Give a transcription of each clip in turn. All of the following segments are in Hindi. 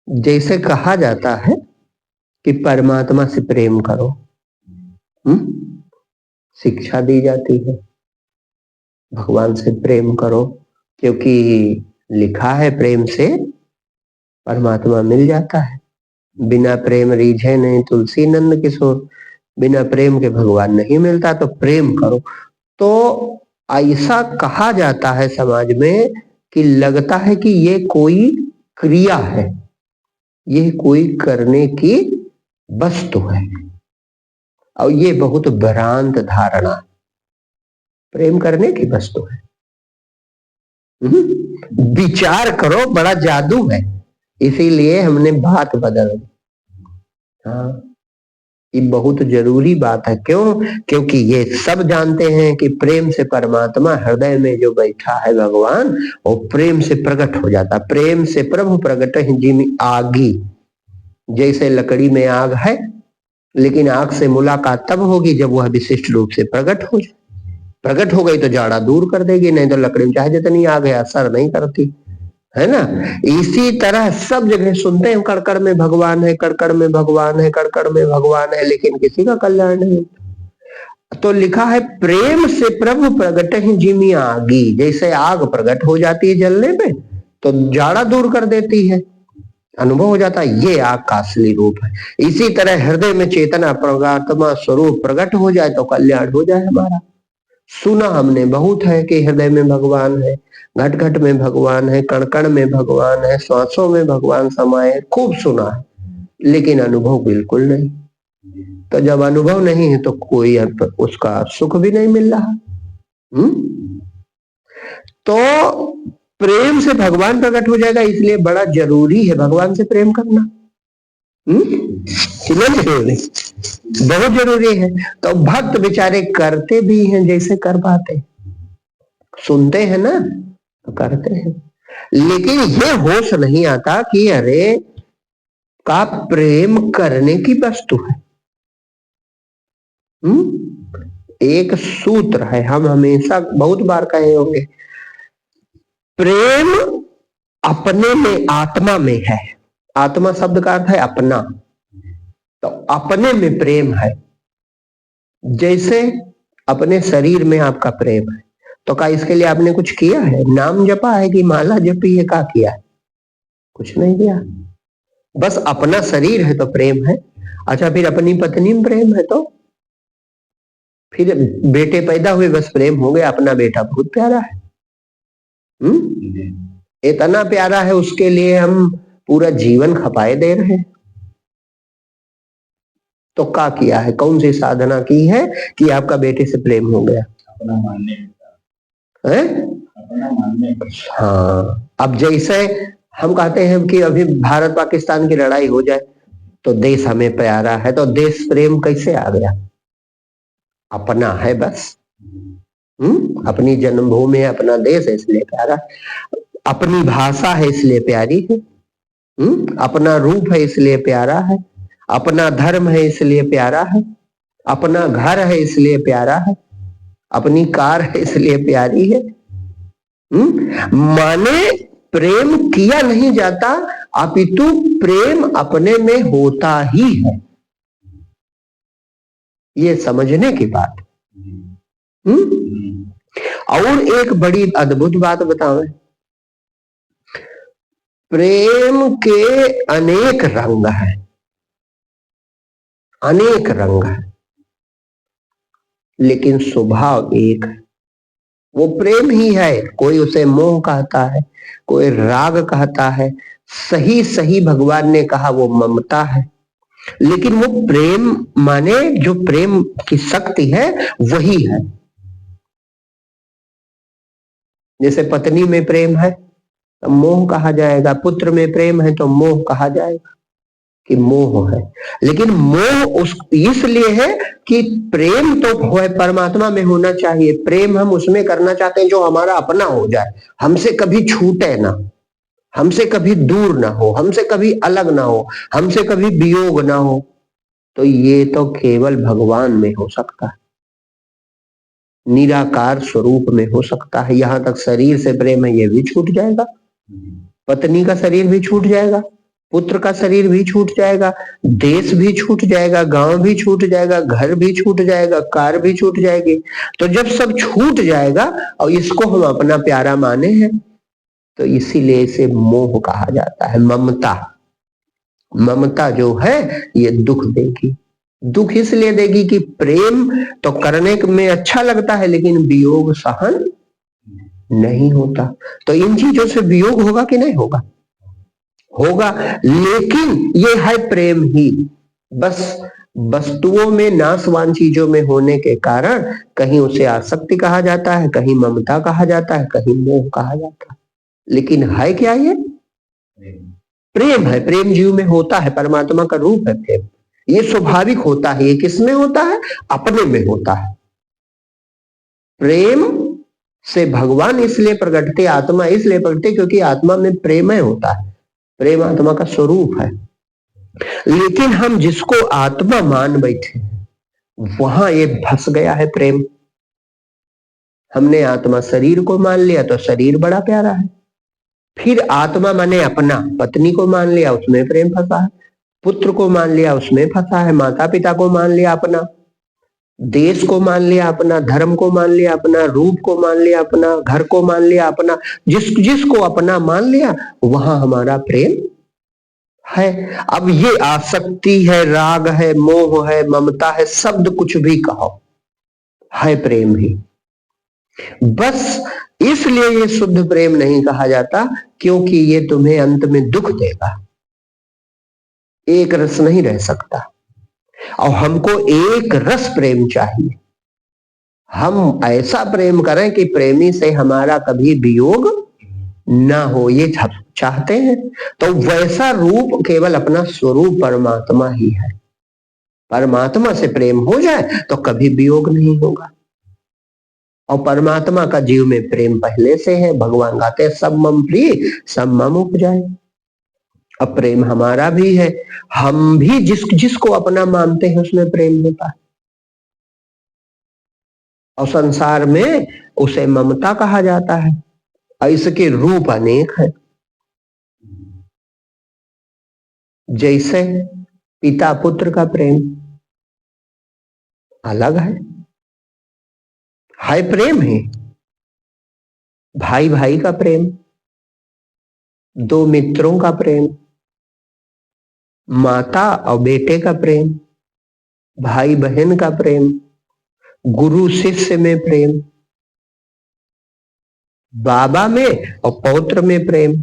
जैसे कहा जाता है कि परमात्मा से प्रेम करो, शिक्षा दी जाती है भगवान से प्रेम करो, क्योंकि लिखा है प्रेम से परमात्मा मिल जाता है। बिना प्रेम रीझे नहीं तुलसी नंद किशोर, बिना प्रेम के भगवान नहीं मिलता, तो प्रेम करो। तो ऐसा कहा जाता है समाज में कि लगता है कि ये कोई क्रिया है, ये कोई करने की वस्तु है, और ये बहुत भ्रांत धारणा, प्रेम करने की वस्तु है। विचार करो, बड़ा जादू है, इसीलिए हमने बात बदल दी। हाँ, ये बहुत जरूरी बात है। क्यों? क्योंकि ये सब जानते हैं कि प्रेम से परमात्मा हृदय में जो बैठा है भगवान, वो प्रेम से प्रकट हो जाता। प्रेम से प्रभु प्रकट है जिमी आगी। जैसे लकड़ी में आग है, लेकिन आग से मुलाकात तब होगी जब वह विशिष्ट रूप से प्रकट हो जाए। प्रकट हो गई तो जाड़ा दूर कर देगी, नहीं तो लकड़ी में चाहे जितनी आग है असर नहीं करती, है ना। इसी तरह सब जगह सुनते हैं कड़कड़ में भगवान है, कड़कड़ में भगवान है, कड़कड़ में भगवान है, लेकिन किसी का कल्याण नहीं। तो लिखा है प्रेम से प्रभु प्रगट ही जिमी आगी। जैसे आग प्रकट हो जाती है जलने पे तो जाड़ा दूर कर देती है, अनुभव हो जाता है ये आग का असली रूप है। इसी तरह हृदय में चेतना परमात्मा स्वरूप प्रकट हो जाए तो कल्याण हो जाए हमारा। सुना हमने बहुत है कि हृदय में भगवान है, घट घट में भगवान है, कण कण में भगवान है, श्वासों में भगवान समाये, खूब सुना है, लेकिन अनुभव बिल्कुल नहीं। तो जब अनुभव नहीं है तो कोई उसका सुख भी नहीं मिल रहा। तो प्रेम से भगवान प्रकट हो जाएगा, इसलिए बड़ा जरूरी है भगवान से प्रेम करना। जरूरी, बहुत जरूरी है। तो भक्त बेचारे करते भी हैं जैसे कर पाते, सुनते हैं ना तो करते हैं, लेकिन ये होश नहीं आता कि अरे का प्रेम करने की वस्तु है। एक सूत्र है, हम हमेशा बहुत बार कहे होंगे, प्रेम अपने में आत्मा में है। आत्मा शब्द का अर्थ है अपना, तो अपने में प्रेम है। जैसे अपने शरीर में आपका प्रेम है, तो क्या इसके लिए आपने कुछ किया है? नाम जपा है कि माला जपी है? क्या किया है? कुछ नहीं किया, बस अपना शरीर है तो प्रेम है। अच्छा, फिर अपनी पत्नी में प्रेम है तो फिर बेटे पैदा हुए बस प्रेम हो गया, अपना बेटा बहुत प्यारा है, इतना प्यारा है उसके लिए हम पूरा जीवन खपाए दे रहे हैं। तो क्या किया है, कौन सी साधना की है कि आपका बेटे से प्रेम हो गया? अपना मानने है? अपना मानने। हाँ, अब जैसे हम कहते हैं कि अभी भारत पाकिस्तान की लड़ाई हो जाए तो देश हमें प्यारा है, तो देश प्रेम कैसे आ गया? अपना है बस। अपनी जन्मभूमि है, अपना देश है इसलिए प्यारा, अपनी भाषा है इसलिए प्यारी है, अपना रूप है इसलिए प्यारा है, अपना धर्म है इसलिए प्यारा है, अपना घर है इसलिए प्यारा है, अपनी कार है इसलिए प्यारी है। माने प्रेम किया नहीं जाता, अपितु प्रेम अपने में होता ही है। ये समझने की बात। और एक बड़ी अद्भुत बात बताओ, प्रेम के अनेक रंग हैं, अनेक रंग है, लेकिन स्वभाव एक है, वो प्रेम ही है। कोई उसे मोह कहता है, कोई राग कहता है, सही सही भगवान ने कहा वो ममता है, लेकिन वो प्रेम माने जो प्रेम की शक्ति है वही है। जैसे पत्नी में प्रेम है तो मोह कहा जाएगा, पुत्र में प्रेम है तो मोह कहा जाएगा कि मोह है। लेकिन मोह उस इसलिए है कि प्रेम तो है परमात्मा में होना चाहिए, प्रेम हम उसमें करना चाहते हैं जो हमारा अपना हो जाए, हमसे कभी छूटे ना, हमसे कभी दूर ना हो, हमसे कभी अलग ना हो, हमसे कभी वियोग ना हो। तो ये तो केवल भगवान में हो सकता है, निराकार स्वरूप में हो सकता है। यहां तक शरीर से प्रेम है ये भी छूट जाएगा, पत्नी का शरीर भी छूट जाएगा, पुत्र का शरीर भी छूट जाएगा, देश भी छूट जाएगा, गांव भी छूट जाएगा, घर भी छूट जाएगा, कार भी छूट जाएगी। तो जब सब छूट जाएगा और इसको हम अपना प्यारा माने हैं, तो इसीलिए इसे मोह कहा जाता है। ममता, ममता जो है ये दुख देगी। दुख इसलिए देगी कि प्रेम तो करने में अच्छा लगता है, लेकिन वियोग सहन नहीं होता। तो इन चीजों से वियोग होगा कि नहीं होगा? होगा। लेकिन ये है प्रेम ही, बस वस्तुओं में, नाशवान चीजों में होने के कारण कहीं उसे आसक्ति कहा जाता है, कहीं ममता कहा जाता है, कहीं मोह कहा जाता है। लेकिन है क्या ये? प्रेम है। प्रेम जीव में होता है, परमात्मा का रूप है प्रेम। ये स्वाभाविक होता है। ये किसमें होता है? अपने में होता है। प्रेम से भगवान इसलिए प्रकटते, आत्मा इसलिए प्रकटते क्योंकि आत्मा में प्रेम होता है। प्रेम आत्मा का स्वरूप है। लेकिन हम जिसको आत्मा मान बैठे हैं वहां ये फंस गया है प्रेम। हमने आत्मा शरीर को मान लिया तो शरीर बड़ा प्यारा है। फिर आत्मा माने अपना, पत्नी को मान लिया, उसमें प्रेम फंसा है। पुत्र को मान लिया, उसमें फंसा है। माता पिता को मान लिया अपना, देश को मान लिया अपना, धर्म को मान लिया अपना, रूप को मान लिया अपना, घर को मान लिया अपना। जिसको अपना मान लिया वहां हमारा प्रेम है। अब ये आसक्ति है, राग है, मोह है, ममता है, शब्द कुछ भी कहो, है प्रेम ही। बस इसलिए ये शुद्ध प्रेम नहीं कहा जाता, क्योंकि ये तुम्हें अंत में दुख देगा। एक रस नहीं रह सकता, और हमको एक रस प्रेम चाहिए। हम ऐसा प्रेम करें कि प्रेमी से हमारा कभी वियोग ना हो, ये चाहते हैं। तो वैसा रूप केवल अपना स्वरूप परमात्मा ही है। परमात्मा से प्रेम हो जाए तो कभी वियोग नहीं होगा। और परमात्मा का जीव में प्रेम पहले से है। भगवान गाते हैं सब मम प्रिय सब मम उपजाए। अब प्रेम हमारा भी है। हम भी जिसको अपना मानते हैं उसमें प्रेम होता है। और संसार में उसे ममता कहा जाता है। इसके रूप अनेक है। जैसे पिता पुत्र का प्रेम अलग है प्रेम है। भाई भाई का प्रेम, दो मित्रों का प्रेम, माता और बेटे का प्रेम, भाई बहन का प्रेम, गुरु शिष्य में प्रेम, बाबा में और पौत्र में प्रेम,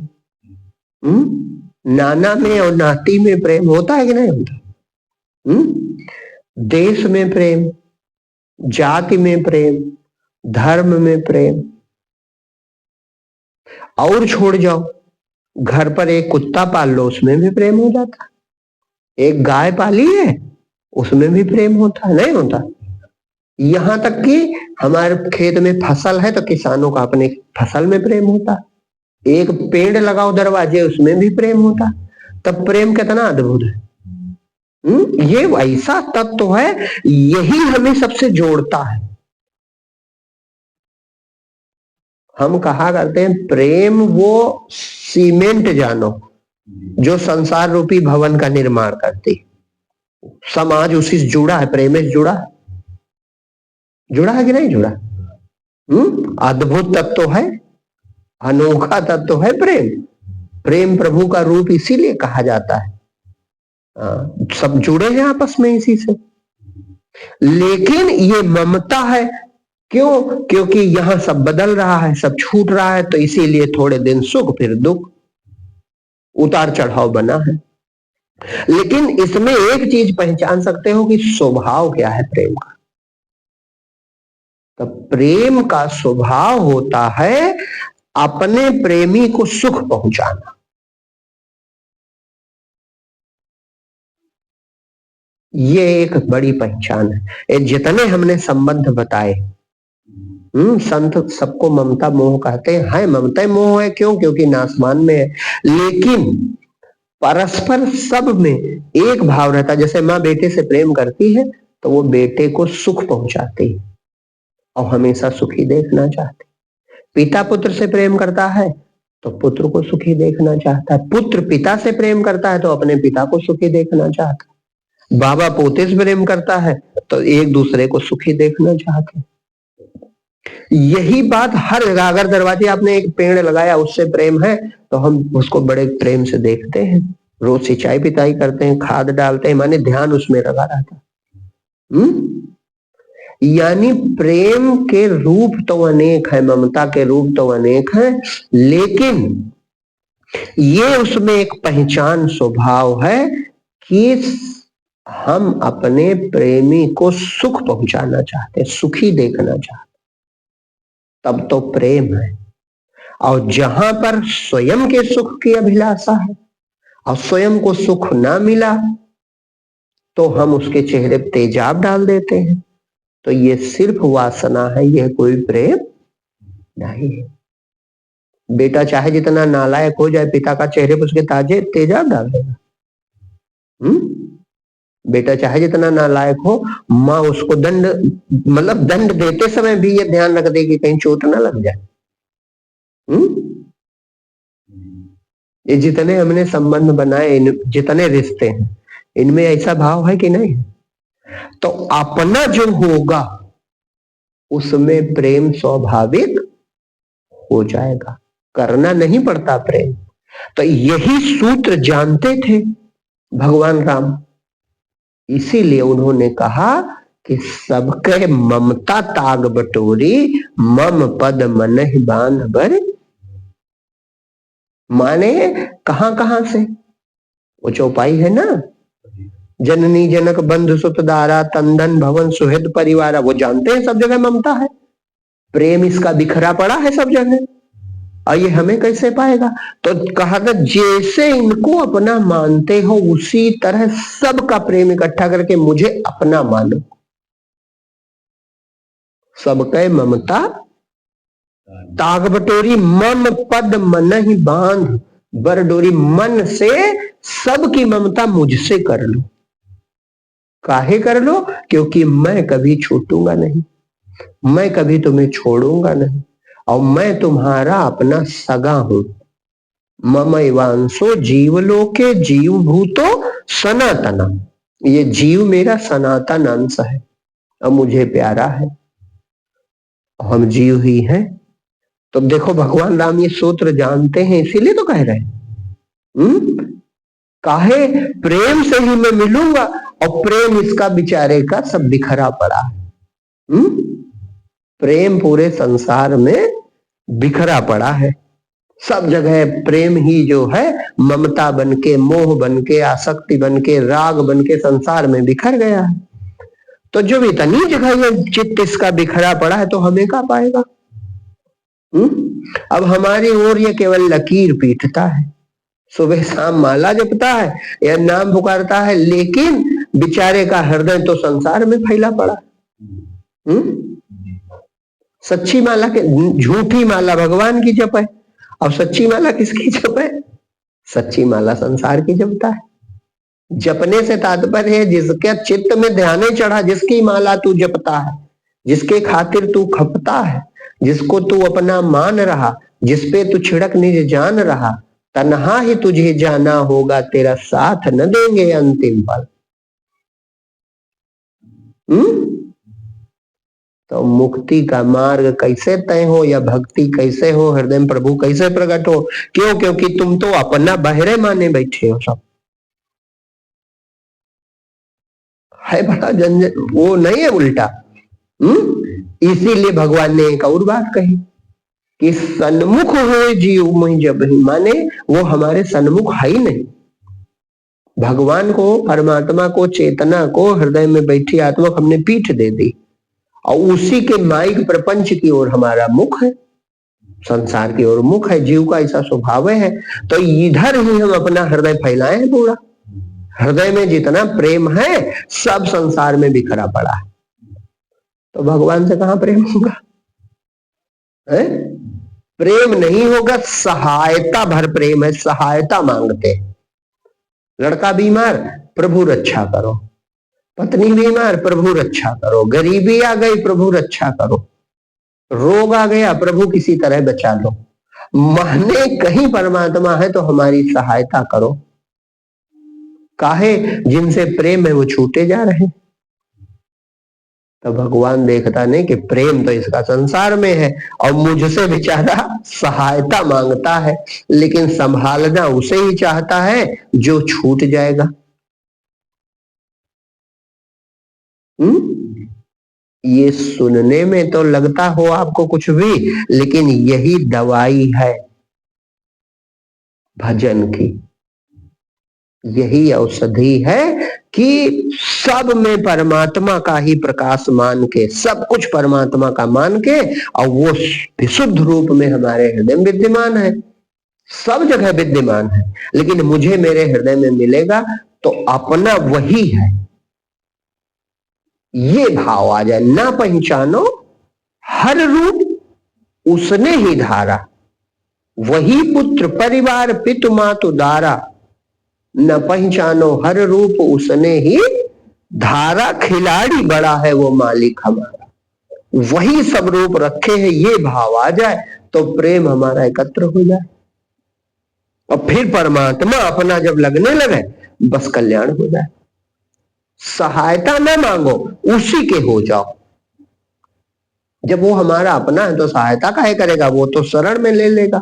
नाना में और नाती में प्रेम होता है कि नहीं होता? देश में प्रेम, जाति में प्रेम, धर्म में प्रेम। और छोड़ जाओ, घर पर एक कुत्ता पाल लो, उसमें भी प्रेम हो जाता है। एक गाय पाली है, उसमें भी प्रेम होता है, नहीं होता? यहां तक कि हमारे खेत में फसल है तो किसानों का अपने फसल में प्रेम होता है। एक पेड़ लगाओ दरवाजे, उसमें भी प्रेम होता। तब प्रेम कितना अद्भुत है। ये ऐसा तत्व है, यही हमें सबसे जोड़ता है। हम कहा करते हैं प्रेम वो सीमेंट जानो जो संसार रूपी भवन का निर्माण करती। समाज उसी से जुड़ा है, प्रेम से जुड़ा है। जुड़ा है कि नहीं जुड़ा? अद्भुत तत्व है, अनोखा तत्व है प्रेम। प्रेम प्रभु का रूप इसीलिए कहा जाता है। सब जुड़े हैं आपस में इसी से। लेकिन ये ममता है। क्यों? क्योंकि यहां सब बदल रहा है, सब छूट रहा है, तो इसीलिए थोड़े दिन सुख फिर दुख, उतार चढ़ाव बना है। लेकिन इसमें एक चीज पहचान सकते हो कि स्वभाव क्या है प्रेम का। तो प्रेम का स्वभाव होता है अपने प्रेमी को सुख पहुंचाना। ये एक बड़ी पहचान है। ये जितने हमने संबंध बताए, संत सबको ममता मोह कहते हैं। है ममता मोह है, क्यों? क्योंकि नासमान में है। लेकिन परस्पर सब में एक भाव रहता है। जैसे माँ बेटे से प्रेम करती है तो वो बेटे को सुख पहुंचाती है और हमेशा सुखी देखना चाहती। पिता पुत्र से प्रेम करता है तो पुत्र को सुखी देखना चाहता है। पुत्र पिता से प्रेम करता है तो अपने पिता को सुखी देखना चाहता है। बाबा पोते से प्रेम करता है तो एक दूसरे को सुखी देखना चाहते हैं। यही बात हर जगह, अगर दरवाजे आपने एक पेड़ लगाया उससे प्रेम है तो हम उसको बड़े प्रेम से देखते हैं, रोज सिंचाई पिताई करते हैं, खाद डालते हैं, माने ध्यान उसमें लगा रहता है। यानी प्रेम के रूप तो अनेक है, ममता के रूप तो अनेक है, लेकिन ये उसमें एक पहचान स्वभाव है कि हम अपने प्रेमी को सुख पहुंचाना चाहते, सुखी देखना चाहते, तब तो प्रेम है। और जहां पर स्वयं के सुख की अभिलाषा है और स्वयं को सुख ना मिला तो हम उसके चेहरे पर तेजाब डाल देते हैं। तो ये सिर्फ वासना है, यह कोई प्रेम नहीं है। बेटा चाहे जितना नालायक हो जाए, पिता का चेहरे पर उसके ताजे तेजाब डाल देगा। बेटा चाहे जितना नालायक हो, माँ उसको दंड, मतलब दंड देते समय भी ये ध्यान रख दे कि कहीं चोट ना लग जाए। ये जितने हमने संबंध बनाए, जितने रिश्ते हैं, इनमें ऐसा भाव है कि नहीं? तो अपना जो होगा उसमें प्रेम स्वाभाविक हो जाएगा, करना नहीं पड़ता प्रेम। तो यही सूत्र जानते थे भगवान राम, इसीलिए उन्होंने कहा कि सबके ममता ताग बटोरी, मम पद मनहि बांध बर। माने कहां से? वो चौपाई है ना, जननी जनक बंधु सुत दारा, तंदन भवन सुहृद परिवारा। वो जानते हैं सब जगह ममता है, प्रेम इसका बिखरा पड़ा है सब जगह, और ये हमें कैसे पाएगा? तो कहा था जैसे इनको अपना मानते हो उसी तरह सबका प्रेम इकट्ठा करके मुझे अपना मानो। सबके ममता ताग बटोरी, मम पद मन ही बांध बर डोरी। मन से सबकी ममता मुझसे कर लो। काहे कर लो? क्योंकि मैं कभी छूटूंगा नहीं, मैं कभी तुम्हें छोड़ूंगा नहीं, और मैं तुम्हारा अपना सगा हूं। मम एवांशो जीवलोके जीव भूतो सनातना। ये जीव मेरा सनातन अंश है और मुझे प्यारा है, हम जीव ही हैं। तो देखो भगवान राम ये सूत्र जानते हैं, इसीलिए तो कह रहे हैं काहे प्रेम से ही मैं मिलूंगा, और प्रेम इसका बेचारे का सब बिखरा पड़ा है। प्रेम पूरे संसार में बिखरा पड़ा है, सब जगह प्रेम ही जो है ममता बनके, मोह बनके, आसक्ति बनके, राग बनके संसार में बिखर गया है। तो जो इतनी जगह ये चित्त इसका बिखरा पड़ा है तो हमें क्या पाएगा? अब हमारी ओर ये केवल लकीर पीटता है, सुबह शाम माला जपता है या नाम पुकारता है, लेकिन बेचारे का हृदय तो संसार में फैला पड़ा। सच्ची माला के, झूठी माला भगवान की जप है, और सच्ची माला किसकी जप है? सच्ची माला संसार की जपता है। जपने से तात्पर्य है जिसके चित्त में ध्यान चढ़ा, जिसकी माला तू जपता है, जिसके खातिर तू खपता है, जिसको तू अपना मान रहा, जिसपे तू छिड़क निज जान रहा, तन्हा ही तुझे जाना होगा, तेरा साथ न देंगे अंतिम पल। तो मुक्ति का मार्ग कैसे तय हो या भक्ति कैसे हो, हृदय में प्रभु कैसे प्रकट हो? क्यों? क्योंकि तुम तो अपना बहरे माने बैठे हो सब। है बड़ा झंझट, वो नहीं है उल्टा। इसीलिए भगवान ने एक और बात कही कि सन्मुख हुए जीव मुहि जब ही, माने वो हमारे सन्मुख है ही नहीं। भगवान को, परमात्मा को, चेतना को, हृदय में बैठी आत्मा को हमने पीठ दे दी, और उसी के माइक प्रपंच की ओर हमारा मुख है, संसार की ओर मुख है। जीव का ऐसा स्वभाव है, तो इधर ही हम अपना हृदय फैलाए हैं पूरा। हृदय में जितना प्रेम है सब संसार में बिखरा पड़ा है, तो भगवान से कहां प्रेम होगा? है? प्रेम नहीं होगा, सहायता भर प्रेम है, सहायता मांगते। लड़का बीमार, प्रभु रक्षा करो। पत्नी बीमार, प्रभु रक्षा करो। गरीबी आ गई, प्रभु रक्षा करो। रोग आ गया, प्रभु किसी तरह बचा लो। माने कहीं परमात्मा है तो हमारी सहायता करो। काहे जिनसे प्रेम है वो छूटे जा रहे हैं। तो भगवान देखता नहीं कि प्रेम तो इसका संसार में है और मुझसे बेचारा सहायता मांगता है, लेकिन संभालना उसे ही चाहता है जो छूट जाएगा। ये सुनने में तो लगता हो आपको कुछ भी, लेकिन यही दवाई है भजन की, यही औषधि है कि सब में परमात्मा का ही प्रकाश मान के, सब कुछ परमात्मा का मान के, और वो विशुद्ध रूप में हमारे हृदय में विद्यमान है, सब जगह विद्यमान है, लेकिन मुझे मेरे हृदय में मिलेगा तो अपना वही है, ये भाव आ जाए। ना पहचानो हर रूप उसने ही धारा, वही पुत्र परिवार पितु मातु दारा। न पहचानो हर रूप उसने ही धारा, खिलाड़ी बड़ा है वो मालिक हमारा, वही सब रूप रखे हैं, ये भाव आ जाए तो प्रेम हमारा एकत्र हो जाए, और फिर परमात्मा अपना जब लगने लगे बस कल्याण हो जाए। सहायता न मांगो, उसी के हो जाओ। जब वो हमारा अपना है तो सहायता काहे करेगा, वो तो शरण में ले लेगा।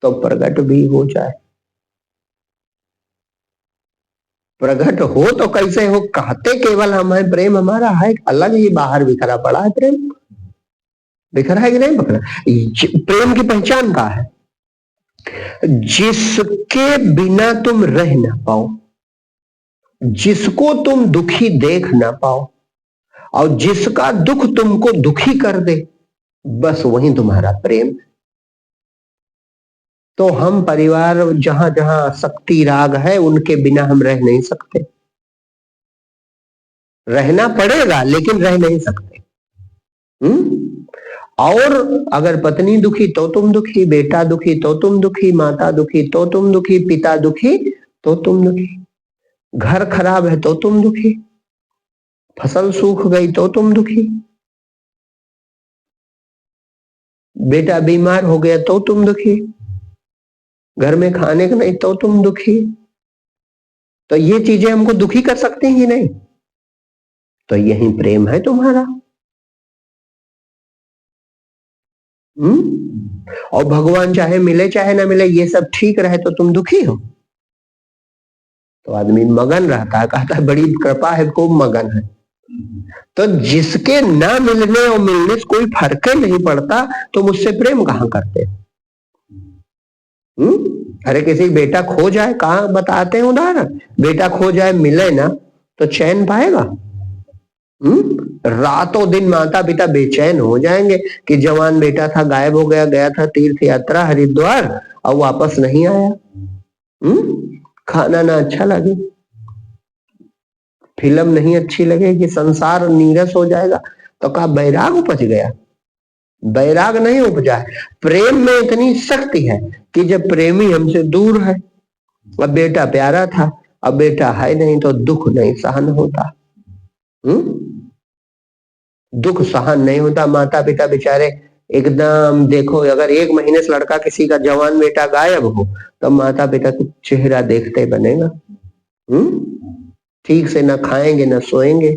तो प्रकट भी हो जाए। प्रकट हो तो कैसे हो, कहते केवल हम है, प्रेम हमारा है अलग ही, बाहर बिखरा पड़ा है प्रेम, बिखरा है कि नहीं बिखरा। प्रेम की पहचान क्या है, जिसके बिना तुम रह ना पाओ, जिसको तुम दुखी देख ना पाओ, और जिसका दुख तुमको दुखी कर दे, बस वही तुम्हारा प्रेम। तो हम परिवार जहां जहां शक्ति राग है उनके बिना हम रह नहीं सकते, रहना पड़ेगा लेकिन रह नहीं सकते। और अगर पत्नी दुखी तो तुम दुखी, बेटा दुखी तो तुम दुखी, माता दुखी तो तुम दुखी, पिता दुखी तो तुम दुखी, घर खराब है तो तुम दुखी, फसल सूख गई तो तुम दुखी, बेटा बीमार हो गया तो तुम दुखी, घर में खाने का नहीं तो तुम दुखी। तो ये चीजें हमको दुखी कर सकती हैं कि नहीं, तो यही प्रेम है तुम्हारा। और भगवान चाहे मिले चाहे ना मिले, ये सब ठीक रहे तो तुम दुखी हो। तो आदमी मगन रहता है, कहता है बड़ी कृपा है, खूब मगन है। तो जिसके ना मिलने और मिलने से कोई फर्क नहीं पड़ता तो मुझसे प्रेम कहां करते। अरे किसी बेटा खो जाए, कहा बताते हैं उदाहरण, बेटा खो जाए मिले ना तो चैन पाएगा। रातों दिन माता पिता बेचैन हो जाएंगे कि जवान बेटा था गायब हो गया, गया था तीर्थ यात्रा हरिद्वार और वापस नहीं आया। खाना ना अच्छा लगे, फिल्म नहीं अच्छी लगेगी, संसार नीरस हो जाएगा, तो कहा बैराग उपज गया। बैराग नहीं उपजा है, प्रेम में इतनी शक्ति है कि जब प्रेमी हमसे दूर है, अब बेटा प्यारा था अब बेटा है नहीं तो दुख नहीं सहन होता। दुख सहन नहीं होता, माता पिता बेचारे एकदम, देखो अगर 1 महीने से लड़का किसी का जवान बेटा गायब हो तो माता पिता का चेहरा देखते बनेगा। ठीक से ना खाएंगे ना सोएंगे,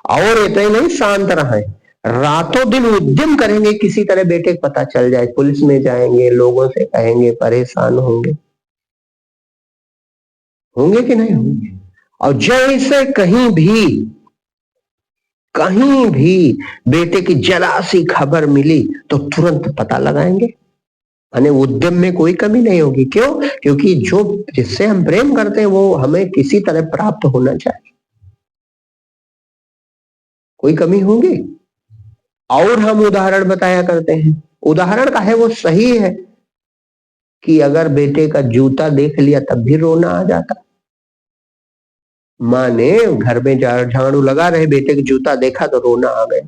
और इतने नहीं शांत रहे, रातों दिन उद्यम करेंगे किसी तरह बेटे को पता चल जाए, पुलिस में जाएंगे, लोगों से कहेंगे, परेशान होंगे, होंगे कि नहीं होंगे। और जैसे कहीं भी बेटे की जरा सी खबर मिली तो तुरंत पता लगाएंगे, यानी उद्यम में कोई कमी नहीं होगी। क्यों? क्योंकि जो जिससे हम प्रेम करते हैं वो हमें किसी तरह प्राप्त होना चाहिए, कोई कमी होगी। और हम उदाहरण बताया करते हैं, उदाहरण का है वो सही है कि अगर बेटे का जूता देख लिया तब भी रोना आ जाता। माँ ने घर में झाड़ू लगा रहे, बेटे का जूता देखा तो रोना आ गया,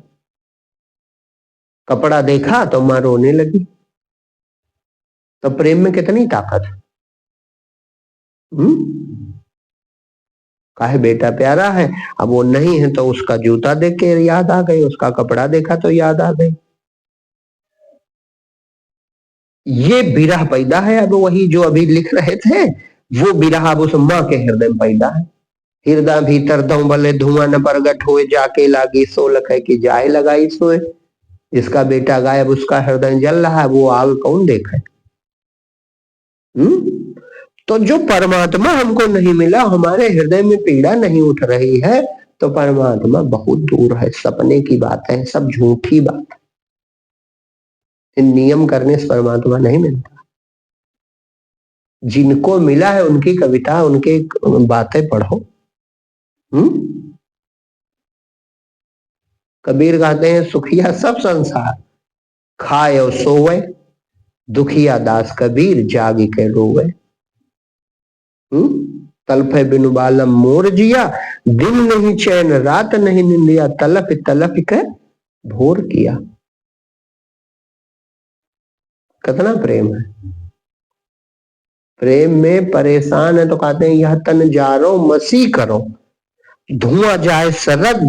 कपड़ा देखा तो माँ रोने लगी। तो प्रेम में कितनी ताकत है। काहे बेटा प्यारा है, अब वो नहीं है तो उसका जूता देख के याद आ गई, उसका कपड़ा देखा तो याद आ गई। ये विरह पैदा है। अब वही जो अभी लिख रहे थे वो विरह अब उस माँ के हृदय में पैदा है। हृदय भीतर दम भले धुआं न प्रगट हुए, जाके लागी सो लखे की जाए लगाई सोए। जिसका बेटा गायब उसका हृदय जल रहा है, वो आग कौन देखे। तो जो परमात्मा हमको नहीं मिला, हमारे हृदय में पीड़ा नहीं उठ रही है, तो परमात्मा बहुत दूर है। सपने की बात है, सब झूठी बात है। इन नियम करने से परमात्मा नहीं मिलता। जिनको मिला है उनकी कविता, उनके बातें पढ़ो। कबीर कहते हैं सुखिया सब संसार, खाए और सोवे, दुखिया दास कबीर जागी के रोवे। तलफे बिनु बालम मोर जिया, दिन नहीं चैन रात नहीं निंदिया, तलफ तलफ के भोर किया। कितना प्रेम है। प्रेम में परेशान है तो कहते हैं यह तन जारो मसी करो, धुआं जाए सरग,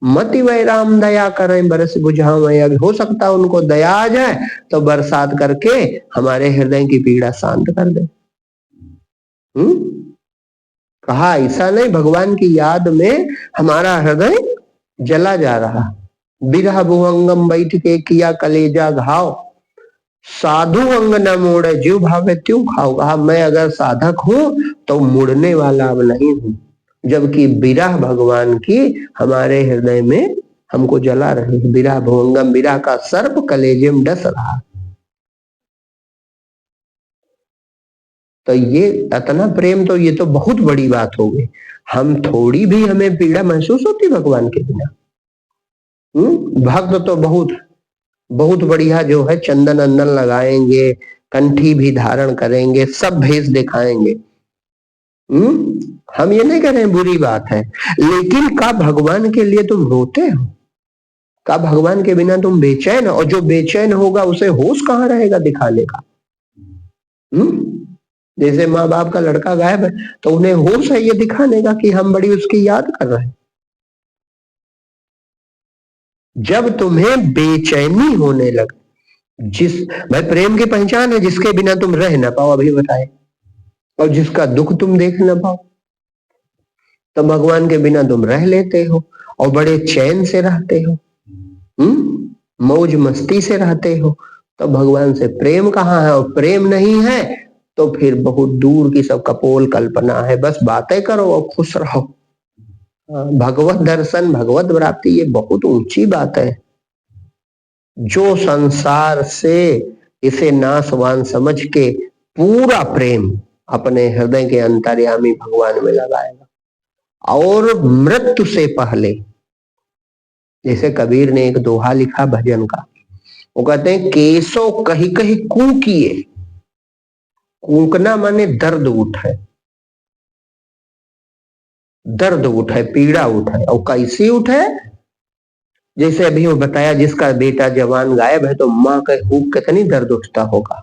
मति वै राम दया करें बरस बुझावे। अभी हो सकता है उनको दया आ जाए तो बरसात करके हमारे हृदय की पीड़ा शांत कर दे। कहा ऐसा नहीं, भगवान की याद में हमारा हृदय जला जा रहा। बिरह भुअंगम बैठ के किया कलेजा घाव, साधु अंग न मोड़े जीव भावे त्यों खाओ। कहा मैं अगर साधक हूं तो मुड़ने वाला अब नहीं हूं, जबकि बिरह भगवान की हमारे हृदय में हमको जला रही है। बिरह भुअंगम, बिरह का सर्प कलेजे में डस रहा। तो ये इतना प्रेम, तो ये तो बहुत बड़ी बात हो गई। हम थोड़ी भी हमें पीड़ा महसूस होती भगवान के बिना। भक्त तो बहुत बहुत बढ़िया जो है चंदन अंदन लगाएंगे, कंठी भी धारण करेंगे, सब भेष दिखाएंगे। हम ये नहीं कह रहे हैं बुरी बात है, लेकिन का भगवान के लिए तुम रोते हो? का भगवान के बिना तुम बेचैन? और जो बेचैन होगा उसे होश कहाँ रहेगा दिखाने का? जैसे माँ बाप का लड़का गायब है तो उन्हें होश है ये दिखाने का कि हम बड़ी उसकी याद कर रहे हैं। जब तुम्हें बेचैनी होने लगे, जिस भाई प्रेम की पहचान है जिसके बिना तुम रह ना पाओ, अभी बताए, और जिसका दुख तुम देख ना पाओ, तो भगवान के बिना तुम रह लेते हो और बड़े चैन से रहते हो, मौज मस्ती से रहते हो। तो भगवान से प्रेम कहाँ है? और प्रेम नहीं है तो फिर बहुत दूर की सब कपोल कल्पना है। बस बातें करो और खुश रहो। भगवत दर्शन, भगवत प्राप्ति ये बहुत ऊंची बात है। जो संसार से इसे नासवान समझ के पूरा प्रेम अपने हृदय के अंतर्यामी भगवान में लगाएगा। और मृत्यु से पहले, जैसे कबीर ने एक दोहा लिखा भजन का, वो कहते हैं केसो कही कही कूकिए। कूकना माने दर्द उठे, दर्द उठे, पीड़ा उठे। और कैसे उठे? जैसे अभी वो बताया जिसका बेटा जवान गायब है तो माँ का हुक कितनी दर्द उठता होगा,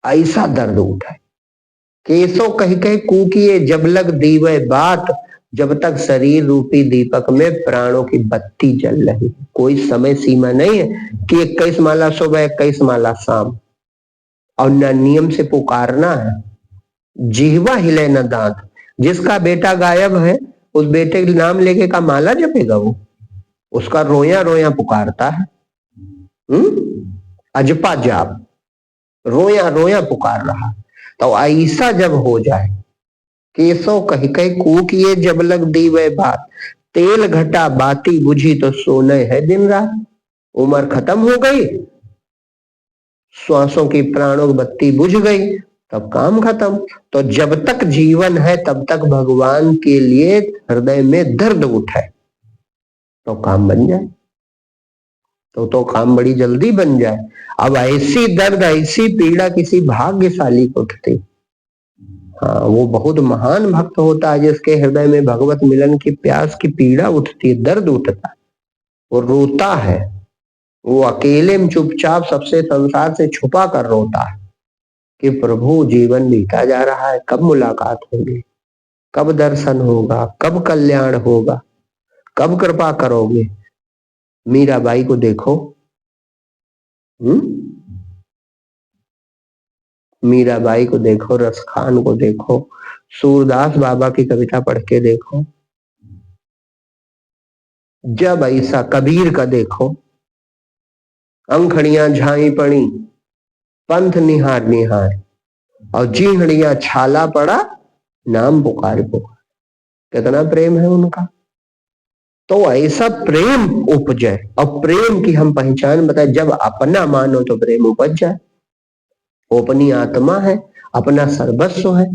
ऐसा दर्द उठा। केसो कही कही कूकिए जब लग दीवे बात, जब तक शरीर रूपी दीपक में प्राणों की बत्ती जल रही। कोई समय सीमा नहीं है कि 21 माला सुबह 21 माला शाम, और न नियम से पुकारना है, जिह्वा हिले न दांत। जिसका बेटा गायब है उस बेटे के नाम लेके का माला जपेगा वो? उसका रोया रोया पुकारता है। अजपा जाप, रोया रोया पुकार रहा। तो ऐसा जब हो जाए, केसो कही कही कूकिए जब लग दीवे बात, तेल घटा बाती बुझी तो सोने है दिन रात। उम्र खत्म हो गई, श्वासों की प्राणों की बत्ती बुझ गई, तब काम खत्म। तो जब तक जीवन है तब तक भगवान के लिए हृदय में दर्द उठे तो काम बन जाए, तो काम बड़ी जल्दी बन जाए। अब ऐसी दर्द, ऐसी पीड़ा किसी भाग्यशाली को उठती। हाँ, वो बहुत महान भक्त होता है जिसके हृदय में भगवत मिलन की प्यास की पीड़ा उठती है, दर्द उठता है, वो रोता है। वो अकेले में चुपचाप सबसे संसार से छुपा कर रोता है कि प्रभु जीवन बीता जा रहा है, कब मुलाकात होगी। कब दर्शन होगा, कब कल्याण होगा, कब कृपा करोगे। मीराबाई को देखो, मीराबाई को देखो, रसखान को देखो, सूरदास बाबा की कविता पढ़ के देखो, जब ऐसा कबीर का देखो, अंखड़ियां झाई पड़ी पंथ निहार निहार, और जीहड़िया छाला पड़ा नाम पुकार पुकार। कितना प्रेम है उनका। तो ऐसा प्रेम उपजे, और प्रेम की हम पहचान बताए, जब अपना मानो तो प्रेम उपज जाए। वो अपनी आत्मा है, अपना सर्वस्व है,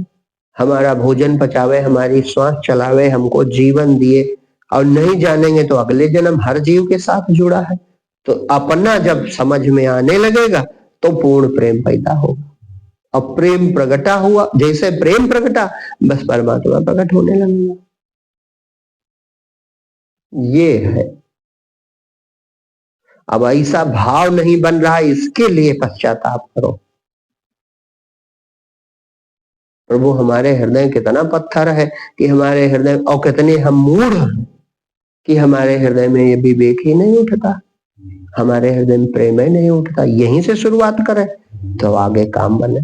हमारा भोजन पचावे, हमारी श्वास चलावे, हमको जीवन दिए, और नहीं जानेंगे तो अगले जन्म हर जीव के साथ जुड़ा है। तो अपना जब समझ में आने लगेगा तो पूर्ण प्रेम पैदा होगा, और प्रेम प्रगटा हुआ, जैसे प्रेम प्रगटा बस परमात्मा प्रकट होने लगेगा। ये है। अब ऐसा भाव नहीं बन रहा, इसके लिए पश्चाताप करो। प्रभु हमारे हृदय कितना पत्थर है कि हमारे हृदय, और कितने हम मूढ़ हैं कि हमारे हृदय में ये विवेक ही नहीं उठता, हमारे हृदय में प्रेम ही नहीं उठता। यहीं से शुरुआत करें तो आगे काम बने।